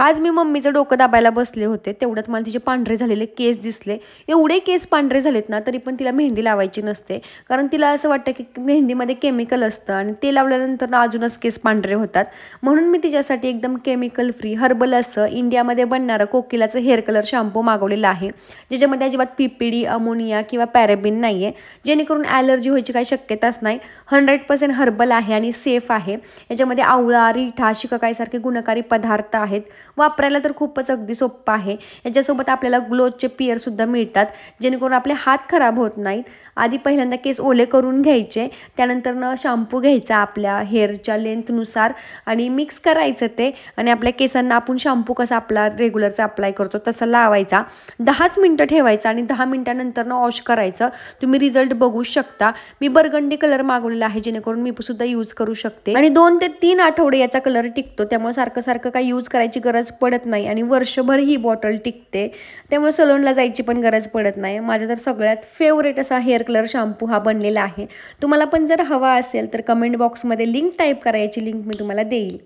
आज मी मम्मीचं डोकं दाबायला बसले होते, तेवढ्यात मला तिचे पांढरे झालेले केस दिसले. एवढे केस पांढरे झालेत ना, तरी पण तिला मेहंदी लावायची नसते. कारण तिला असं वाटतं की मेहंदीमध्ये केमिकल असतं आणि ते लावल्यानंतर ना अजूनच केस पांढरे होतात. म्हणून मी तिच्यासाठी एकदम केमिकल फ्री हर्बल असं इंडियामध्ये बनणारं कोकिलाचं हेअर कलर शॅम्पू मागवलेलं आहे, ज्याच्यामध्ये अजिबात PPD, अमोनिया किंवा पॅराबिन नाही आहे, जेणेकरून ॲलर्जी व्हायची काही शक्यताच नाही. 100% हर्बल आहे आणि सेफ आहे. याच्यामध्ये आवळा, रिठा, शिकाकाईसारखे गुणकारी पदार्थ आहेत. वापरायला तर खूपच अगदी सोपं आहे. याच्यासोबत आपल्याला ग्लोजचे पिअरसुद्धा मिळतात, जेणेकरून आपले हात खराब होत नाहीत. आधी पहिल्यांदा केस ओले करून घ्यायचे, त्यानंतर शॅम्पू घ्यायचा आपल्या हेअरच्या लेंथनुसार आणि मिक्स करायचं ते, आणि आपल्या केसांना आपण शॅम्पू कसा आपला रेग्युलरचा अप्लाय करतो तसा लावायचा. 10च मिनटं ठेवायचा आणि 10 मिनटानंतर वॉश करायचं. तुम्ही रिझल्ट बघू शकता. मी बर्गंडी कलर मागवलेला आहे, जेणेकरून मी सुद्धा यूज करू शकते आणि 2 ते 3 आठवडे याचा कलर टिकतो. त्यामुळे सारखं सारखं काही यूज करायची गरज पडत नाही आणि वर्षभर ही बॉटल टिकते. त्यामुळे सलूनला जायची पण गरज पडत नाही. माझा तर सगळ्यात फेवरेट असा हेअर कलर शॅम्पू हा बनलेला आहे. तुम्हाला पण जर हवा असेल तर कमेंट बॉक्समध्ये लिंक टाईप करायची, लिंक मी तुम्हाला देईल.